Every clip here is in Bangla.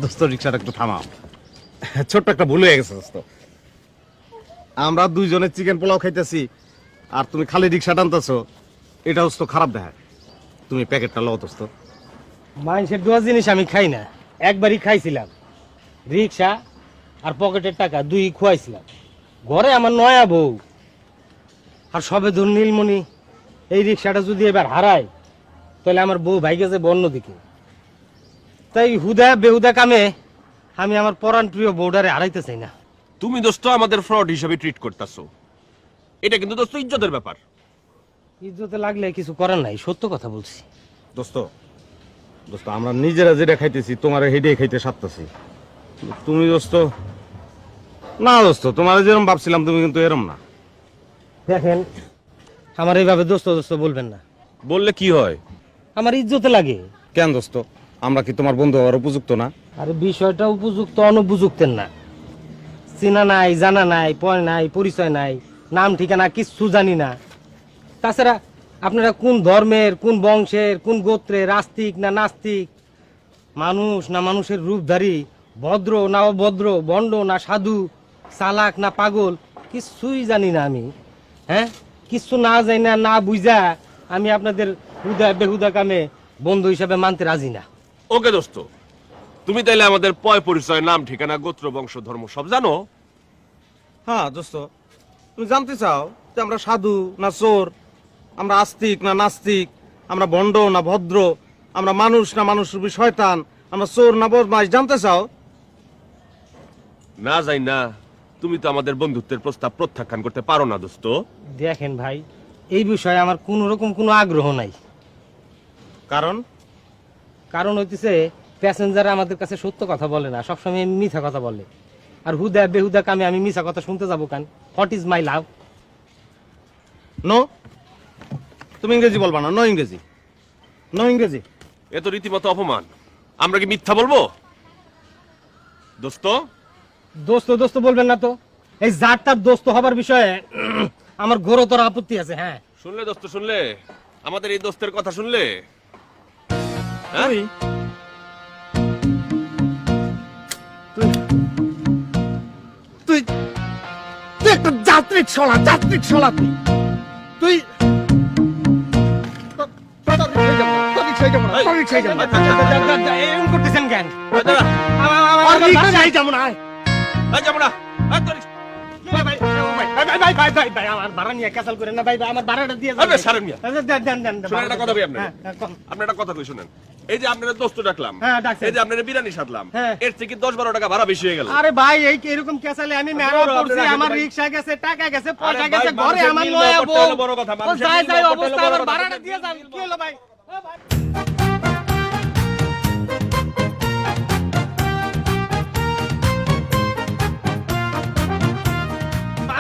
দোস্ত রিক্সাটা একটু থামাও, ছোট্ট একটা ভুল হয়ে গেছে দোস্ত। আমরা দুইজনে চিকেন পোলাও খাইতেছি আর তুমি খালি রিক্সা টানতেছো, এটা দোস্ত খারাপ দেখায়। তুমি প্যাকেটটা লও দোস্ত। মানুষের দোয়া জিনিস আমি খাই না, একবারই খাইছিলাম। রিক্সা আর পকেটের টাকা দুই খুয়াইছিলাম। ঘরে আমার নয়া বউ আর সবে ধর নীলমণি, এই রিক্সাটা যদি এবার হারায় তাহলে আমার বউ ভাইগে যাবে অন্যদিকে। তাই হুদা বেহুদা কামে আমি আমার পরাণ প্রিয় বউডারে হারাইতে চাই না। তুমি দোস্ত আমাদের ফ্রড হিসেবে ট্রিট করতেছো, এটা কিন্তু দোস্ত ইজ্জতের ব্যাপার। ইজ্জতে লাগলে কিছু করার নাই, সত্য কথা বলছি। দোস্ত দোস্ত আমরা নিজেরা যেটা খাইতেছি তোমার হেডে খাইতে সারতেছি। তুমি দোস্ত না, দোস্ত তোমার যেরকম ভাবছিলাম তুমি কিন্তু এরম না। দেখেন, আমার এইভাবে দোস্ত দোস্ত বলবেন না, বললে কি হয়? আমার ইজ্জতে লাগে। কেন দোস্ত, আমরা কি তোমার বন্ধু হওয়ার উপযুক্ত না? আর বিষয়টা উপযুক্ত অনুপযুক্তের না। চেনা নাই, জানা নাই, পয় নাই, পরিচয় নাই, নাম ঠিকানা কিচ্ছু জানি না। তাছাড়া আপনারা কোন ধর্মের, কোন বংশের, কোন গোত্রের, আস্তিক না নাস্তিক, মানুষ না মানুষের রূপধারী, ভদ্র না অভদ্র, বন্ড না সাধু, চালাক না পাগল, কিচ্ছুই জানি না আমি। হ্যাঁ, কিচ্ছু না জানি না, না বুঝা আমি আপনাদের হুদা বেহুদা কামে বন্ধু হিসাবে মানতে রাজি না। ওকে দোস্ত, তুমি তাইলে আমাদের পয় পরিচয়, নাম ঠিকানা, গোত্র, বংশ, ধর্ম সব জানো? হ্যাঁ দোস্ত, তুমি জানতে চাও যে আমরা সাধু না চোর, আমরা আস্তিক না নাস্তিক, আমরা ভণ্ড না ভদ্র, আমরা মানুষ না মানুষ রূপী শয়তান, আমরা চোর না বদমাইশ, জানতে চাও? না যাই না, তুমি তো আমাদের বন্ধুত্বের প্রস্তাব প্রত্যাখ্যান করতে পারো না দোস্ত। দেখেন ভাই, এই বিষয়ে আমার কোন রকম কোনো আগ্রহ নাই। কারণ কারণ হইতেছে প্যাসেঞ্জার আমাদের কাছে সত্য কথা বলে না, সবসময় মিথ্যা কথা বলে। আর হুদা বেহুদা কামে আমি মিথ্যা কথা শুনতে যাবো কেন? What is my love? No, তুমি ইংরেজি বলবা না। নো ইংরেজি, নো ইংরেজি। এ তো রীতিমতো অপমান। আমরা কি মিথ্যা বলবো দোস্ত? দোস্ত দোস্ত বলবেন না তো। এই জাত তার দোস্ত হবার বিষয়ে আমার ঘোরতর আপত্তি আছে। হ্যাঁ, শুনলে দোস্ত, শুনলে আমাদের এই দোস্তের কথা শুনলে? হ্যাঁ? তুই তুই একটা যাত্রিক ছলা, যাত্রিক ছলা। তুই এরকম করতেছেন কেন? যাবো না। আমার ভাড়া নিয়ে ক্যান্সেল করেন না ভাই, আমার ভাড়াটা দিয়ে আরে সারেন মিয়া। দেন। শুনেন একটা কথা ভাই, আপনি হ্যাঁ, আপনি একটা কথা কই শুনেন। এই যে আপনারা দোস্ত ডাকলাম, হ্যাঁ, ডাকছেন। এই যে আপনারা বিরিয়ানি সাধলাম, হ্যাঁ। এর থেকে 10-12 টাকা ভাড়া বেশি হয়ে গেল। আরে ভাই, এই এরকম ক্যাসালে আমি মেরা বড়, করছি, আপনারা আমার ভাই। রিকশা গেছে, টাকা গেছে, পয়সা আরে গেছে, ভাই, ঘরে মানুষের আমার মিল নয়া মহব্বত বউ। হলো বড় কথা, মানুষের যাই মিল যাই মহব্বত অবস্থা, হলো বড় আমার কথা। ভাড়াটা দিয়ে যান। কি হলো ভাই? ও ভাই,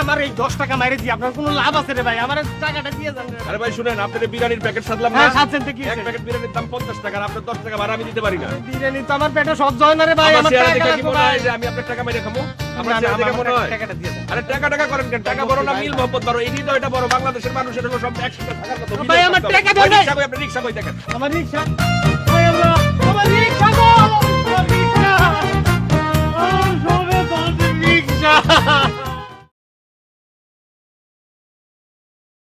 আমার এই 10 টাকা মাইরে দিয়ে আপনার কোনো লাভ আছে রে ভাই? আমার টাকাটা দিয়ে যান রে। আরে ভাই শুনেন, আপনাদের বিরিয়ানির প্যাকেট সাধলাম না, হ্যাঁ, সাতছেন তো কি এক হয়েছে? প্যাকেট বিরিয়ানির দাম 50 টাকা, আর আপনার 10 টাকা ভাড়া আমি দিতে পারি না। বিরিয়ানি তো আমার পেটে সহ্য হয় না রে ভাই, আমার আমার চেহারা টাকা দেখে কি লাগবে মনে ভাই। হয় যে আমি আপনার টাকা মেরে খাবো? আমার না, না, চেহারা দেখে আমার মনে হয়? টাকাটা দিয়ে দেন। আরে টাকা করেন কেন? টাকা বড় না মিল মহব্বত বড়? এই হৃদয়টা বড়। বাংলাদেশের মানুষের হলো সব একসাথে থাকার কথা। ভাই, আমার টাকা দেন ভাই। রিকশা কই? আপনি রিকশা কই দেখেন? আমার রিকশা, ওই আল্লাহ, আমার রিকশা গো, আমার রিকশা, আমার সবে বাজে রিকশা।